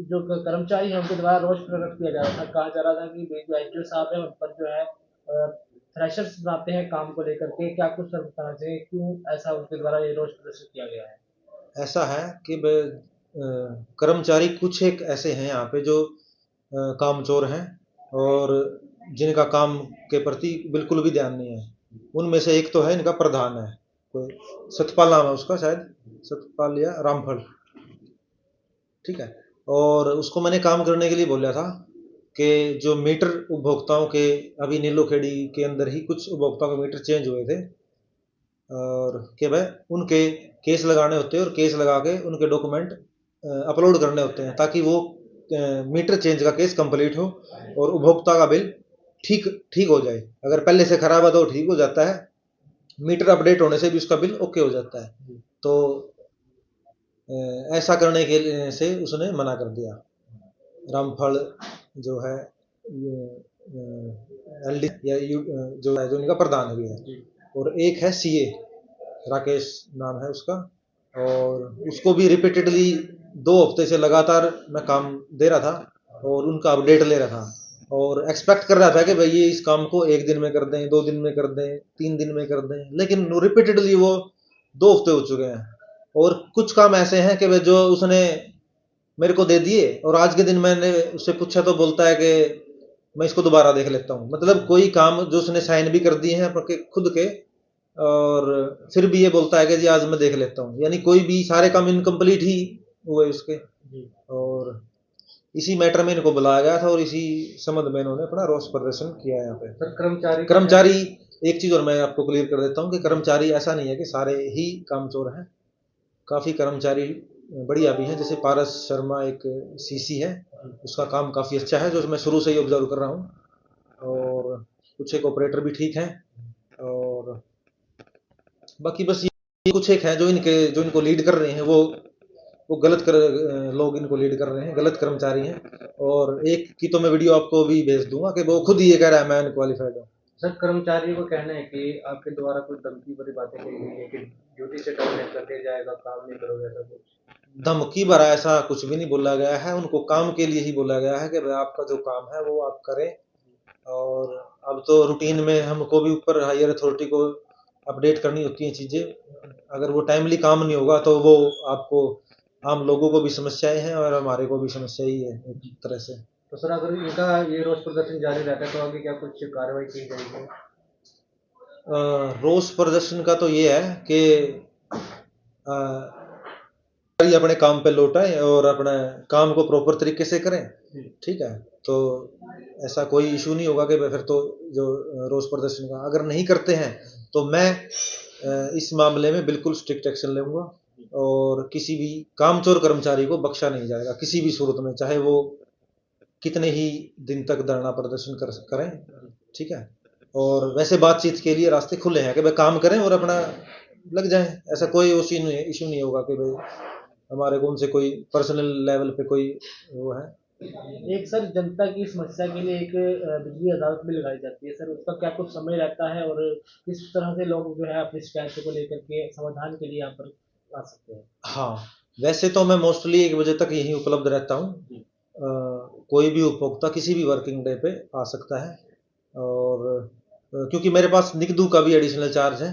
जो कर्मचारी हैं उनके द्वारा रोष प्रकट किया जा रहा था, कहा जा रहा था कि जो एचओ साहब हैं उन पर जो है थ्रेशर्स बनाते हैं काम को लेकर के, क्या कुछ सर बताना चाहिए क्यों ऐसा उनके द्वारा ये रोष प्रदर्शन किया गया है? ऐसा है कि कर्मचारी कुछ एक ऐसे हैं यहाँ पे जो कामचोर हैं और जिनका काम के प्रति बिल्कुल भी ध्यान नहीं है। उनमें से एक तो है इनका प्रधान है, कोई सतपाल नाम है उसका, शायद सतपाल या रामफल, ठीक है। और उसको मैंने काम करने के लिए बोला था कि जो मीटर उपभोक्ताओं के, अभी नीलोखेड़ी के अंदर ही कुछ उपभोक्ताओं के मीटर चेंज हुए थे और कि भाई उनके केस लगाने होते हैं और केस लगा के उनके डॉक्यूमेंट अपलोड करने होते हैं ताकि वो मीटर चेंज का केस कंप्लीट हो और उपभोक्ता का बिल ठीक ठीक हो जाए। अगर पहले से खराब है तो ठीक हो जाता है, मीटर अपडेट होने से भी उसका बिल ओके हो जाता है। तो ऐसा करने के लिए से उसने मना कर दिया। रामफल जो है एल डी या जो है, जो इनका प्रधान भी है, और एक है सीए, राकेश नाम है उसका, और उसको भी रिपीटेडली 2 हफ्ते से लगातार मैं काम दे रहा था और उनका अपडेट ले रहा था और एक्सपेक्ट कर रहा था कि भाई ये इस काम को 1 दिन में कर दें, 2 दिन में कर दें, 3 दिन में कर दें, लेकिन रिपीटेडली वो 2 हफ्ते हो चुके हैं। और कुछ काम ऐसे हैं कि भाई जो उसने मेरे को दे दिए और आज के दिन मैंने उससे पूछा तो बोलता है कि मैं इसको दोबारा देख लेता हूँ। मतलब कोई काम जो उसने साइन भी कर दिए हैं अपने खुद के, और फिर भी ये बोलता है कि जी आज मैं देख लेता हूँ, यानी कोई भी सारे काम इनकम्प्लीट ही हुए उसके। और इसी मैटर में इनको बुलाया गया था और इसी संबंध में इन्होंने अपना रोष प्रदर्शन किया यहाँ पे। सर कर्मचारी एक चीज और मैं आपको क्लियर कर देता हूँ कि कर्मचारी ऐसा नहीं है कि सारे ही कामचोर हैं, काफी कर्मचारी बढ़िया भी हैं। जैसे पारस शर्मा एक सीसी है, उसका काम काफी अच्छा है जो मैं शुरू से ही ऑब्जर्व कर रहा हूँ, और कुछ एक ऑपरेटर भी ठीक है, और बाकी बस ये कुछ एक है जो इनको लीड कर रहे हैं, वो गलत लोग इनको लीड कर रहे हैं, गलत कर्मचारी हैं। और एक की तो मैं वीडियो आपको भी भेज दूंगा कि वो खुद ही ये कह रहा है मैं अनक्वालिफाइड हूँ। सर कर्मचारियों को कहना है कि आपके द्वारा कुछ धमकी भरी बातें कही गई है कि ड्यूटी से टर्मिनेट कर दिया जाएगा, काम नहीं करोगे, ऐसा कुछ धमकी भरा ऐसा कुछ भी नहीं बोला गया है, उनको काम के लिए ही बोला गया है कि भाई आपका जो काम है वो आप करें। और अब तो रूटीन में हमको भी ऊपर हायर अथॉरिटी को अपडेट करनी होती हैं चीज़ें, अगर वो टाइमली काम नहीं होगा तो वो आपको, आम लोगों को भी समस्याएं हैं और हमारे को भी समस्या ही है एक तरह से। तो सर अगर इनका ये रोष प्रदर्शन जारी रहता है तो आगे क्या कुछ कार्रवाई की जाएगी? रोष प्रदर्शन का तो ये है कि अपने काम पे लौटाएं और अपने काम को प्रॉपर तरीके से करें, ठीक है। तो ऐसा कोई इशू नहीं होगा कि फिर तो जो रोष प्रदर्शन का अगर नहीं करते हैं तो मैं इस मामले में बिल्कुल स्ट्रिक्ट एक्शन लूंगा और किसी भी कामचोर कर्मचारी को बख्शा नहीं जाएगा किसी भी सूरत में, चाहे वो कितने ही दिन तक धरना प्रदर्शन करें, ठीक है। और वैसे बातचीत के लिए रास्ते खुले हैं कि भाई काम करें और अपना लग जाएं, ऐसा कोई इशू नहीं होगा कि भाई हमारे को उनसे कोई पर्सनल लेवल पे कोई वो है। एक सर जनता की समस्या के लिए एक बिजली अदालत भी लगाई जाती है सर, उसका क्या कुछ समय रहता है और किस तरह से लोग जो है अपनी शिकायतों को लेकर के समाधान के लिए यहाँ पर आ सकते हैं? हाँ, वैसे तो मैं मोस्टली 1 बजे तक यहीं उपलब्ध रहता हूँ। कोई भी उपभोक्ता किसी भी वर्किंग डे पे आ सकता है, और क्योंकि मेरे पास निकदू का भी एडिशनल चार्ज है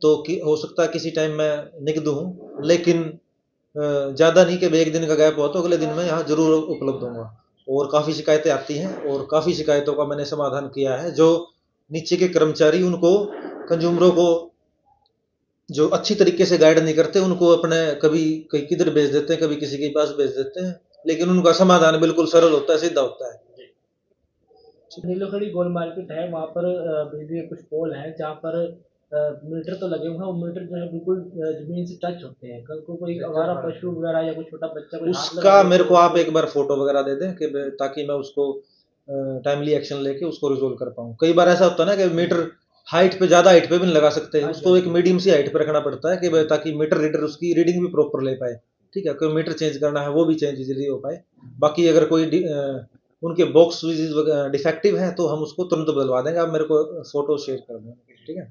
तो हो सकता है किसी टाइम मैं निकदू हूँ, लेकिन ज़्यादा नहीं कि 1 दिन का गैप हो तो अगले दिन मैं यहाँ जरूर उपलब्ध हूँगा। और काफ़ी शिकायतें आती हैं और काफ़ी शिकायतों का मैंने समाधान किया है, जो नीचे के कर्मचारी उनको, कंज्यूमरों को जो अच्छी तरीके से गाइड नहीं करते उनको अपने कभी कहीं किधर भेज देते हैं, कभी किसी के पास भेज देते हैं, लेकिन उनका समाधान बिल्कुल सरल होता है, सीधा होता है। नीलोखड़ी गोल मार्केट है, वहाँ पर बिजली के कुछ पोल हैं जहाँ पर मीटर तो लगे हुए हैं, वो मीटर जो है बिल्कुल जमीन से टच होते हैं, कल को कोई आवारा पशु वगैरह या कोई छोटा बच्चा कोई हाथ लगा उसका दे मेरे तो को आप एक बार फोटो वगैरह दे दें कि ताकि मैं उसको टाइमली एक्शन लेके उसको रिजोल्व कर पाऊँ। कई बार ऐसा होता है ना कि मीटर हाइट पे, ज़्यादा हाइट पे भी नहीं लगा सकते, उसको एक मीडियम सी हाइट पे रखना पड़ता है कि ताकि मीटर रीडर उसकी रीडिंग भी प्रॉपर ले पाए, ठीक है। कोई मीटर चेंज करना है वो भी चेंज इजीली हो पाए। बाकी अगर कोई उनके बॉक्स डिफेक्टिव है तो हम उसको तुरंत बदलवा देंगे, आप मेरे को फोटो शेयर कर दें, ठीक है।